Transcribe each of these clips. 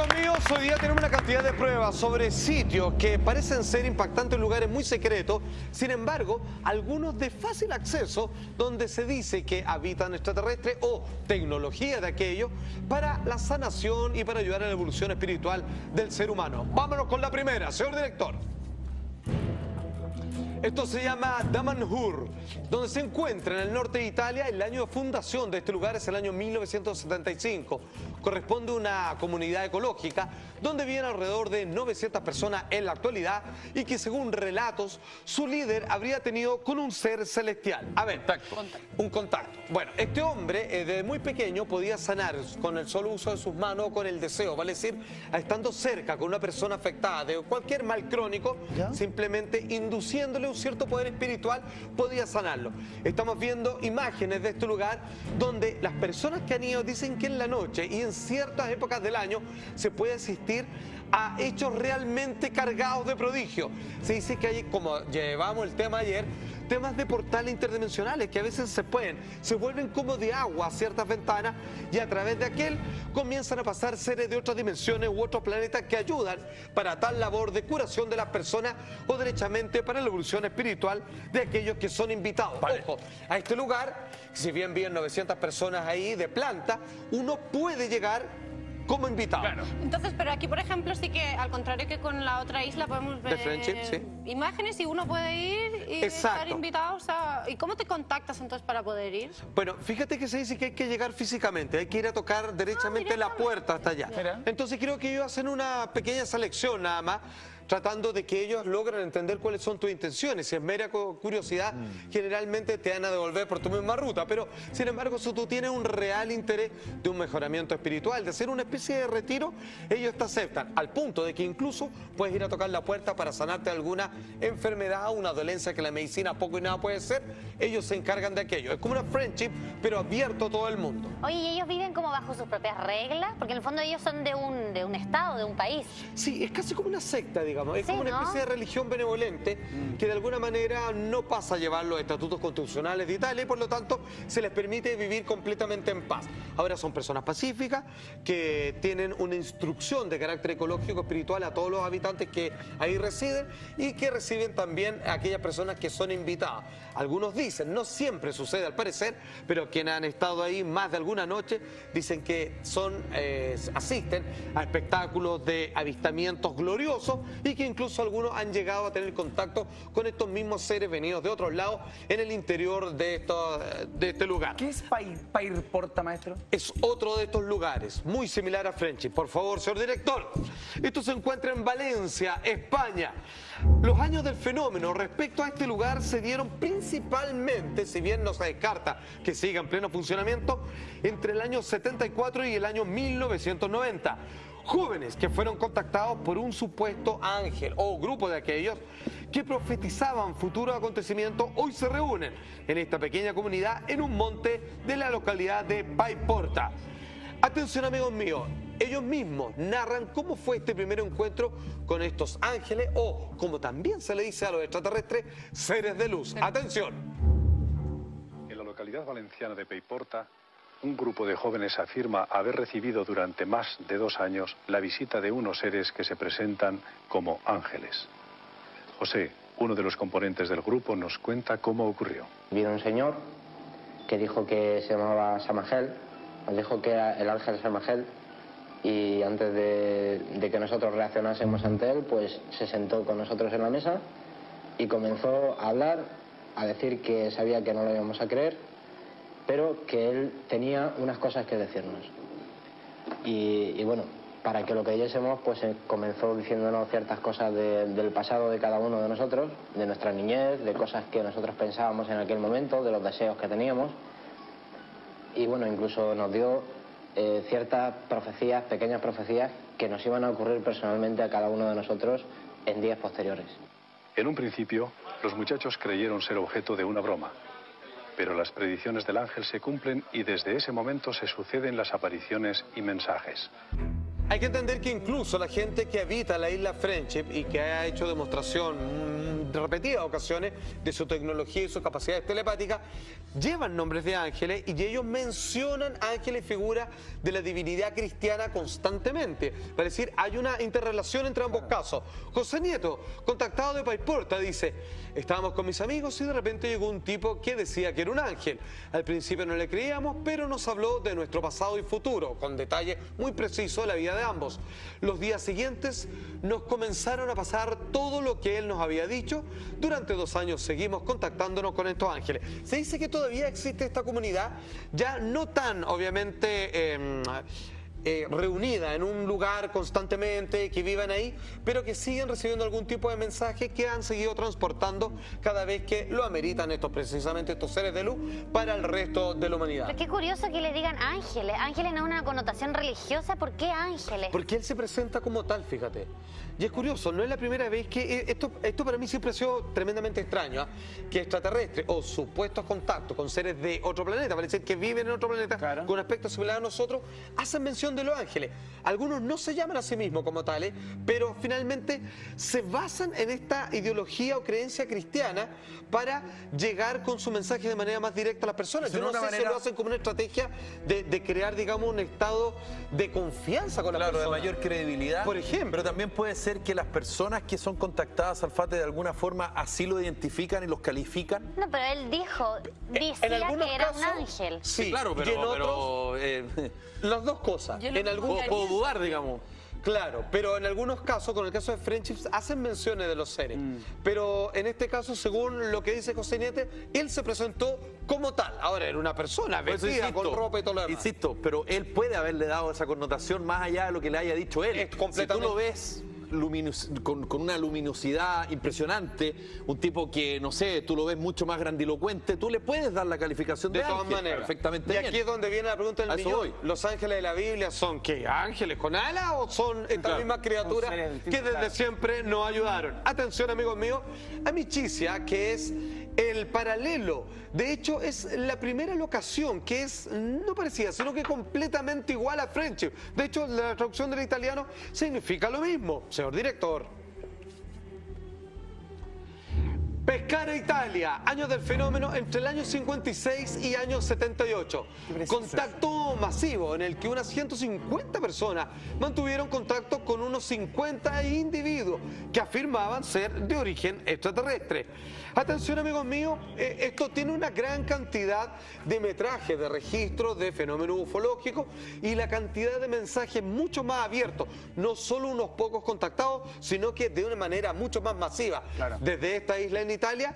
Amigos míos, hoy día tenemos una cantidad de pruebas sobre sitios que parecen ser impactantes, lugares muy secretos, sin embargo, algunos de fácil acceso, donde se dice que habitan extraterrestres o tecnología de aquello para la sanación y para ayudar a la evolución espiritual del ser humano. Vámonos con la primera, señor director. Esto se llama Damanhur, donde se encuentra en el norte de Italia. El año de fundación de este lugar es el año 1975. Corresponde a una comunidad ecológica donde viven alrededor de 900 personas en la actualidad y que, según relatos, su líder habría tenido con un ser celestial. A ver, un contacto. Bueno, este hombre desde muy pequeño podía sanar con el solo uso de sus manos, con el deseo, vale decir, estando cerca con una persona afectada de cualquier mal crónico, simplemente induciéndole un cierto poder espiritual, podía sanarlo. Estamos viendo imágenes de este lugar donde las personas que han ido dicen que en la noche y en ciertas épocas del año se puede asistir a hechos realmente cargados de prodigio. Se dice que hay, como llevamos el tema ayer, temas de portales interdimensionales que a veces se vuelven como de agua a ciertas ventanas y a través de aquel comienzan a pasar seres de otras dimensiones u otros planetas que ayudan para tal labor de curación de las personas o derechamente para la evolución espiritual de aquellos que son invitados. Ojo, a este lugar, si bien viven 900 personas ahí de planta, uno puede llegar como invitado. Claro. Entonces, pero aquí, por ejemplo, sí que, al contrario que con la otra isla, podemos ver imágenes y uno puede ir y estar invitado. O sea, ¿y cómo te contactas entonces para poder ir? Bueno, fíjate que se dice que hay que llegar físicamente, hay que ir a tocar derechamente la puerta hasta allá. Entonces creo que ellos hacen una pequeña selección nada más, tratando de que ellos logren entender cuáles son tus intenciones. Si es mera curiosidad, generalmente te van a devolver por tu misma ruta, pero sin embargo, si tú tienes un real interés de un mejoramiento espiritual, de hacer una especie de retiro, ellos te aceptan, al punto de que incluso puedes ir a tocar la puerta para sanarte alguna enfermedad o una dolencia que la medicina poco y nada puede ser. Ellos se encargan de aquello. Es como una friendship, pero abierto a todo el mundo. Oye, ¿y ellos viven como bajo sus propias reglas? Porque en el fondo ellos son de un estado, de un país. Sí, es casi como una secta, digamos. Es como una especie de religión benevolente que de alguna manera no pasa a llevar los estatutos constitucionales de Italia y por lo tanto se les permite vivir completamente en paz. Ahora son personas pacíficas que tienen una instrucción de carácter ecológico, espiritual a todos los habitantes que ahí residen y que reciben también a aquellas personas que son invitadas. Algunos dicen, no siempre sucede al parecer, pero quienes han estado ahí más de alguna noche dicen que asisten a espectáculos de avistamientos gloriosos y que incluso algunos han llegado a tener contacto con estos mismos seres venidos de otros lados en el interior de este lugar. ¿Qué es Paiporta, maestro? Es otro de estos lugares, muy similar a Friendship. Por favor, señor director. Esto se encuentra en Valencia, España. Los años del fenómeno respecto a este lugar se dieron principalmente, si bien no se descarta que siga en pleno funcionamiento, entre el año 74 y el año 1990. Jóvenes que fueron contactados por un supuesto ángel o grupo de aquellos que profetizaban futuros acontecimientos hoy se reúnen en esta pequeña comunidad en un monte de la localidad de Paiporta. Atención, amigos míos, ellos mismos narran cómo fue este primer encuentro con estos ángeles o, como también se le dice a los extraterrestres, seres de luz. Atención. En la localidad valenciana de Paiporta, un grupo de jóvenes afirma haber recibido durante más de 2 años la visita de unos seres que se presentan como ángeles. José, uno de los componentes del grupo, nos cuenta cómo ocurrió. Vino un señor que dijo que se llamaba Samagel, nos dijo que era el ángel Samagel, y antes de que nosotros reaccionásemos ante él, pues se sentó con nosotros en la mesa y comenzó a hablar, a decir que sabía que no lo íbamos a creer, pero que él tenía unas cosas que decirnos. Y bueno, para que lo creyésemos, pues comenzó diciéndonos ciertas cosas del pasado de cada uno de nosotros, de nuestra niñez, de cosas que nosotros pensábamos en aquel momento, de los deseos que teníamos. Y bueno, incluso nos dio ciertas profecías, pequeñas profecías, que nos iban a ocurrir personalmente a cada uno de nosotros en días posteriores. En un principio, los muchachos creyeron ser objeto de una broma. Pero las predicciones del ángel se cumplen y desde ese momento se suceden las apariciones y mensajes. Hay que entender que incluso la gente que habita la isla Friendship y que ha hecho demostración en repetidas ocasiones de su tecnología y sus capacidades telepáticas, llevan nombres de ángeles y ellos mencionan ángeles y figuras de la divinidad cristiana constantemente. Es decir, hay una interrelación entre ambos casos. José Nieto, contactado de Paiporta, dice: estábamos con mis amigos y de repente llegó un tipo que decía que era un ángel. Al principio no le creíamos, pero nos habló de nuestro pasado y futuro, con detalle muy preciso de la vida de ambos. Los días siguientes nos comenzaron a pasar todo lo que él nos había dicho. Durante 2 años seguimos contactándonos con estos ángeles. Se dice que todavía existe esta comunidad, ya no tan obviamente reunida en un lugar constantemente, que vivan ahí, pero que siguen recibiendo algún tipo de mensaje que han seguido transportando cada vez que lo ameritan precisamente estos seres de luz para el resto de la humanidad. Pero qué curioso que le digan ángeles. Ángeles no es una connotación religiosa. ¿Por qué ángeles? Porque él se presenta como tal, fíjate. Y es curioso, no es la primera vez que... Esto para mí siempre ha sido tremendamente extraño, que extraterrestres o supuestos contactos con seres de otro planeta, parece que viven en otro planeta, claro, con aspecto similar a nosotros, hacen mención de los ángeles. Algunos no se llaman a sí mismos como tales, pero finalmente se basan en esta ideología o creencia cristiana para llegar con su mensaje de manera más directa a las personas. Yo no sé si lo hacen como una estrategia de crear, digamos, un estado de confianza con las personas. Claro, de mayor credibilidad. Por ejemplo. Pero también puede ser que las personas que son contactadas, Alfate, de alguna forma así lo identifican y los califican. No, pero él decía que era un ángel. Sí, claro, pero las dos cosas. Puedo dudar, digamos. Claro, pero en algunos casos, con el caso de Friendships, hacen menciones de los seres. Pero en este caso, según lo que dice José Niete, él se presentó como tal. Ahora era una persona vestida con ropa y todo lo demás. Insisto, pero él puede haberle dado esa connotación más allá de lo que le haya dicho él. Es completamente... Si tú lo ves con una luminosidad impresionante, un tipo que, no sé, tú lo ves mucho más grandilocuente, tú le puedes dar la calificación de todas ángel maneras. Perfectamente y bien. aquí es donde viene la pregunta del millón. ¿Los ángeles de la Biblia son qué? ¿Ángeles con alas o son estas mismas criaturas que desde siempre nos ayudaron? Atención, amigos míos, Amicitia, que es el paralelo. De hecho, es la primera locación que es no parecida, sino que completamente igual a Friendship. De hecho, la traducción del italiano significa lo mismo, señor director. Pescara, Italia, años del fenómeno entre el año 56 y año 78. Contacto masivo en el que unas 150 personas mantuvieron contacto con unos 50 individuos que afirmaban ser de origen extraterrestre. Atención, amigos míos, esto tiene una gran cantidad de metrajes, de registros de fenómenos ufológicos y la cantidad de mensajes mucho más abiertos. No solo unos pocos contactados, sino que de una manera mucho más masiva. Claro. Desde esta isla en Italia,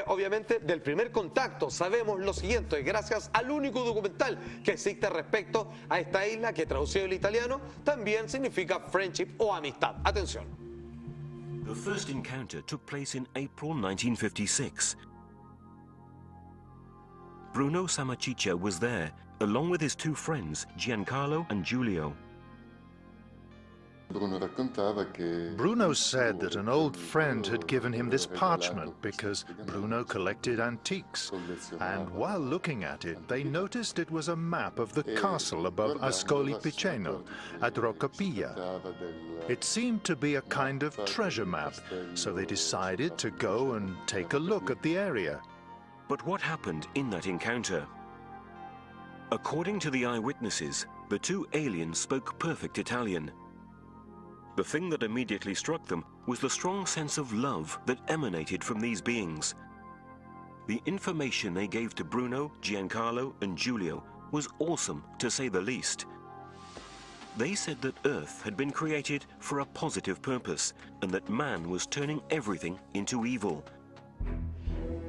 obviamente del primer contacto sabemos lo siguiente, gracias al único documental que existe respecto a esta isla, que traducido al italiano también significa friendship o amistad. Atención. The first encounter took place in April 1956. Bruno Sammachicha was there, along with his 2 friends, Giancarlo and Giulio. Bruno said that an old friend had given him this parchment because Bruno collected antiques, and while looking at it, they noticed it was a map of the castle above Ascoli Piceno at Roccapiglia. It seemed to be a kind of treasure map, so they decided to go and take a look at the area. But what happened in that encounter? According to the eyewitnesses, the 2 aliens spoke perfect Italian. The thing that immediately struck them was the strong sense of love that emanated from these beings. The information they gave to Bruno, Giancarlo, and Giulio was awesome, to say the least. They said that Earth had been created for a positive purpose and that man was turning everything into evil.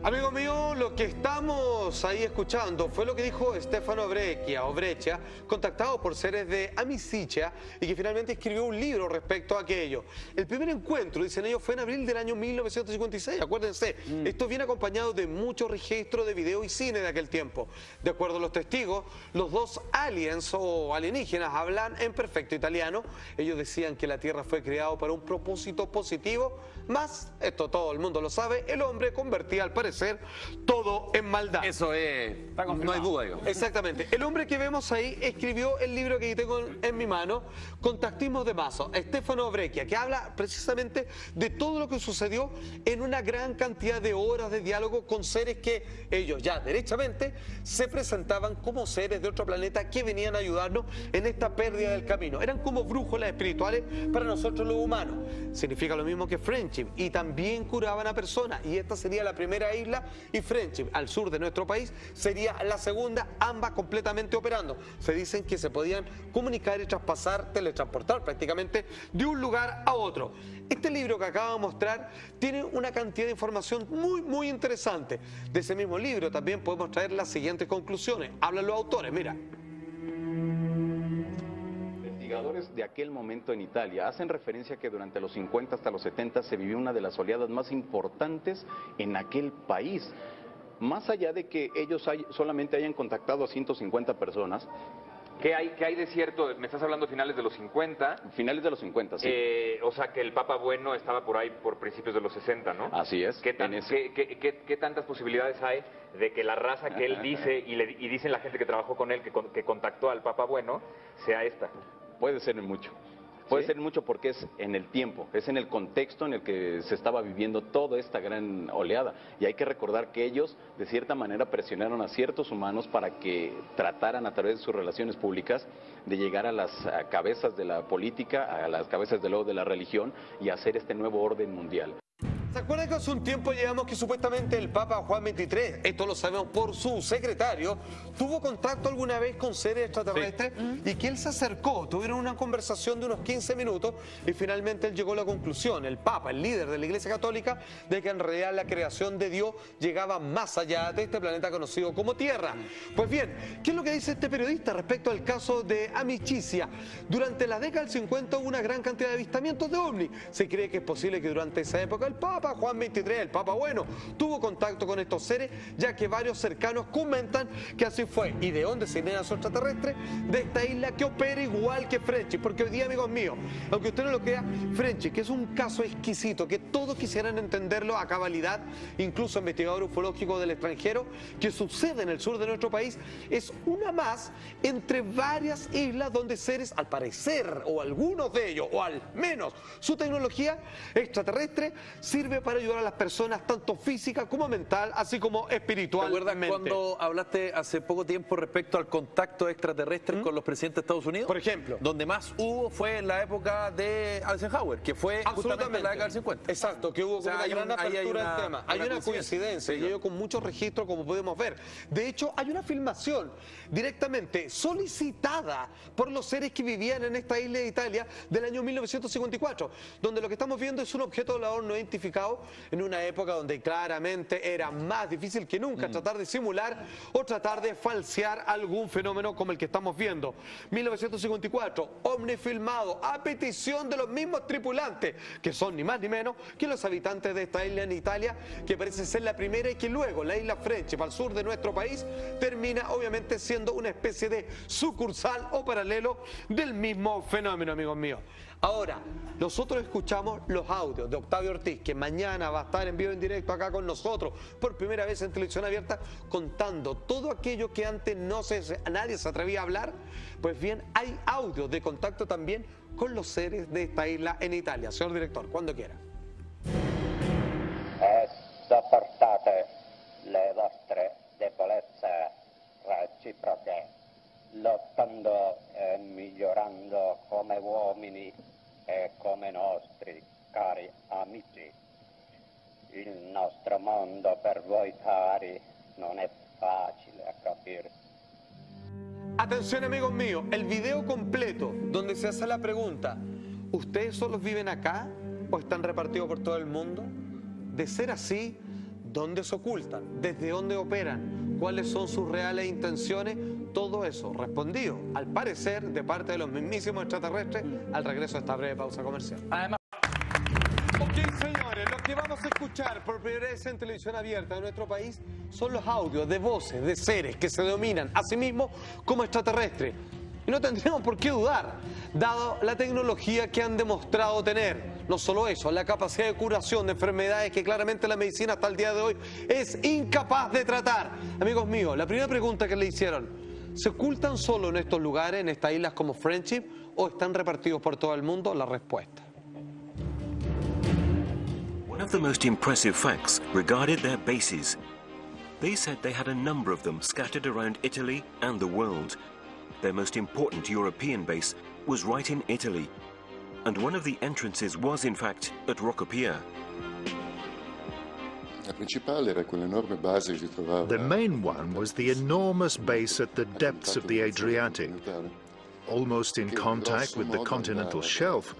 Amigo mío, lo que estamos ahí escuchando fue lo que dijo Stefano Breccia, contactado por seres de Amicitia y que finalmente escribió un libro respecto a aquello. El primer encuentro, dicen ellos, fue en abril del año 1956, acuérdense. Esto viene acompañado de muchos registros de video y cine de aquel tiempo. De acuerdo a los testigos, los 2 aliens o alienígenas hablan en perfecto italiano. Ellos decían que la Tierra fue creada para un propósito positivo, más, esto todo el mundo lo sabe, el hombre convertía al parecer parecer todo en maldad. Eso es, no hay duda. Digo. Exactamente. El hombre que vemos ahí escribió el libro que tengo en mi mano, Contactismo de Mazo, Stefano Breccia, que habla precisamente de todo lo que sucedió en una gran cantidad de horas de diálogo con seres que ellos ya derechamente se presentaban como seres de otro planeta que venían a ayudarnos en esta pérdida del camino. Eran como brújulas espirituales para nosotros los humanos. Significa lo mismo que Friendship, y también curaban a personas, y esta sería la primera isla, y Friendship al sur de nuestro país sería la segunda, ambas completamente operando. Se dicen que se podían comunicar y traspasar, teletransportar prácticamente de un lugar a otro. Este libro que acabo de mostrar tiene una cantidad de información muy interesante. De ese mismo libro también podemos traer las siguientes conclusiones. Hablan los autores, mira. Investigadores de aquel momento en Italia hacen referencia a que durante los 50 hasta los 70 se vivió una de las oleadas más importantes en aquel país. Más allá de que ellos solamente hayan contactado a 150 personas. ¿Qué hay de cierto? Me estás hablando de finales de los 50. Finales de los 50, sí. O sea que el Papa Bueno estaba por ahí por principios de los 60, ¿no? Así es. ¿Qué tantas posibilidades hay de que la raza que él dice y dicen la gente que trabajó con él, que contactó al Papa Bueno, sea esta? Puede ser mucho. Puede ser mucho porque es en el tiempo, es en el contexto en el que se estaba viviendo toda esta gran oleada. Y hay que recordar que ellos, de cierta manera, presionaron a ciertos humanos para que trataran a través de sus relaciones públicas de llegar a las cabezas de la política, a las cabezas de la religión y hacer este nuevo orden mundial. ¿Se acuerdan que hace un tiempo llegamos que supuestamente el Papa Juan XXIII, esto lo sabemos por su secretario, tuvo contacto alguna vez con seres extraterrestres y que él se acercó, tuvieron una conversación de unos 15 minutos y finalmente él llegó a la conclusión, el Papa, el líder de la Iglesia Católica, de que en realidad la creación de Dios llegaba más allá de este planeta conocido como Tierra. Pues bien, ¿qué es lo que dice este periodista respecto al caso de Amicitia? Durante la década del 50 hubo una gran cantidad de avistamientos de ovnis. Se cree que es posible que durante esa época el Papa Juan XXIII, el Papa Bueno, tuvo contacto con estos seres, ya que varios cercanos comentan que así fue. ¿Y de dónde se vienen esos extraterrestres? De esta isla que opera igual que Friendship, porque hoy día, amigos míos, aunque usted no lo crea, Friendship, que es un caso exquisito, que todos quisieran entenderlo a cabalidad, incluso investigadores ufológicos del extranjero, que sucede en el sur de nuestro país, es una más entre varias islas donde seres, al parecer, o algunos de ellos, o al menos su tecnología extraterrestre, sirve para ayudar a las personas, tanto física como mental, así como espiritualmente. ¿Te acuerdas cuando hablaste hace poco tiempo respecto al contacto extraterrestre con los presidentes de Estados Unidos? Por ejemplo. Donde más hubo fue en la época de Eisenhower, que fue justamente en la década del 50. Exacto, que hubo una gran apertura del tema. Hay una coincidencia, y ello con muchos registros, como podemos ver. De hecho, hay una filmación directamente solicitada por los seres que vivían en esta isla de Italia del año 1954, donde lo que estamos viendo es un objeto volador no identificado en una época donde claramente era más difícil que nunca tratar de simular o tratar de falsear algún fenómeno como el que estamos viendo. 1954, ovni filmado a petición de los mismos tripulantes, que son ni más ni menos que los habitantes de esta isla en Italia, que parece ser la primera y que luego la isla Friendship al sur de nuestro país termina obviamente siendo una especie de sucursal o paralelo del mismo fenómeno, amigos míos. Ahora, nosotros escuchamos los audios de Octavio Ortiz, que mañana va a estar en vivo en directo acá con nosotros, por primera vez en televisión abierta, contando todo aquello que antes nadie se atrevía a hablar. Pues bien, hay audios de contacto también con los seres de esta isla en Italia. Señor director, cuando quiera. Sopportate le vostre debolezze reciproche, lottando e migliorando come uomini e come nostri cari amici. Il nostro mondo per voi cari non è facile a capire. Atención, amigos míos, el video completo donde se hace la pregunta, ¿ustedes solos viven acá o están repartidos por todo el mundo? De ser así, ¿dónde se ocultan? ¿Desde dónde operan? ¿Cuáles son sus reales intenciones? Todo eso respondido, al parecer, de parte de los mismísimos extraterrestres, al regreso de esta breve pausa comercial. Además... Ok, señores, lo que vamos a escuchar por primera vez en televisión abierta de nuestro país son los audios de voces de seres que se denominan a sí mismos como extraterrestres. Y no tendríamos por qué dudar, dado la tecnología que han demostrado tener. No solo eso, la capacidad de curación de enfermedades que claramente la medicina hasta el día de hoy es incapaz de tratar. Amigos míos, la primera pregunta que le hicieron, ¿se ocultan solo en estos lugares, en estas islas como Friendship, o están repartidos por todo el mundo? La respuesta. One of the most impressive facts regarded their bases. They said they had a number of them scattered around Italy and the world. Their most important European base was right in Italy, and one of the entrances was in fact at Rocopia. The main one was the enormous base at the depths of the Adriatic, almost in contact with the continental shelf.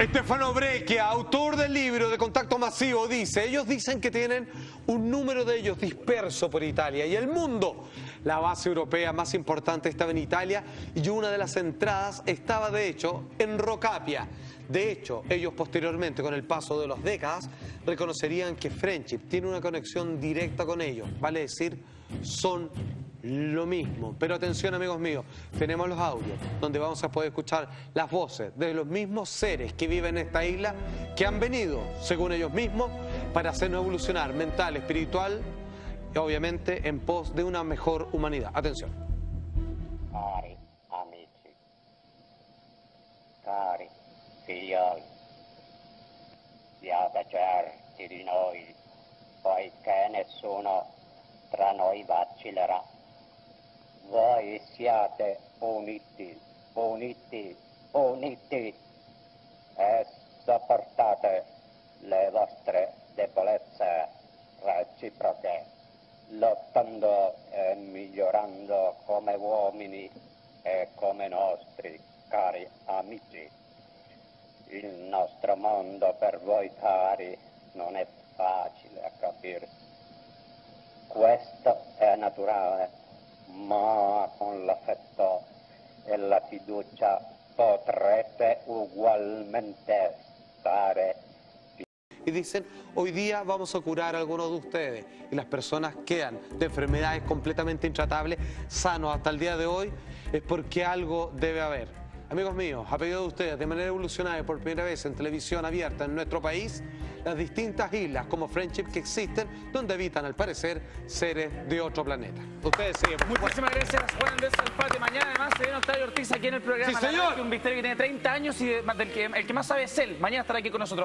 Stefano Breccia, autor del libro de Contacto Masivo, dice, ellos dicen que tienen un número de ellos disperso por Italia y el mundo. La base europea más importante estaba en Italia y una de las entradas estaba de hecho en Rocapia. De hecho, ellos posteriormente, con el paso de las décadas, reconocerían que Friendship tiene una conexión directa con ellos, vale decir, son lo mismo. Pero atención, amigos míos, tenemos los audios donde vamos a poder escuchar las voces de los mismos seres que viven en esta isla, que han venido, según ellos mismos, para hacernos evolucionar mental, espiritual y obviamente en pos de una mejor humanidad. Atención. Cari amici, cari figlioli, siate certi di noi, poiché nessuno tra noi vacillerà. Voi siate uniti, uniti, uniti e sopportate le vostre debolezze reciproche, lottando e migliorando come uomini e come nostri cari amici. Il nostro mondo per voi cari non è facile a capire. Questo è naturale, ma con l'affetto e la fiducia potrete ugualmente stare. Y dicen, hoy día vamos a curar a algunos de ustedes y las personas quedan de enfermedades completamente intratables, sanos hasta el día de hoy, es porque algo debe haber. Amigos míos, a pedido de ustedes, de manera evolucionaria por primera vez en televisión abierta en nuestro país, las distintas islas como Friendship que existen, donde habitan al parecer seres de otro planeta. Ustedes siguen. Muchísimas gracias, Juan Andrés Alfate. Mañana además se viene Octavio Ortiz aquí en el programa. Sí, señor. Un misterio que tiene 30 años y el que más sabe es él. Mañana estará aquí con nosotros.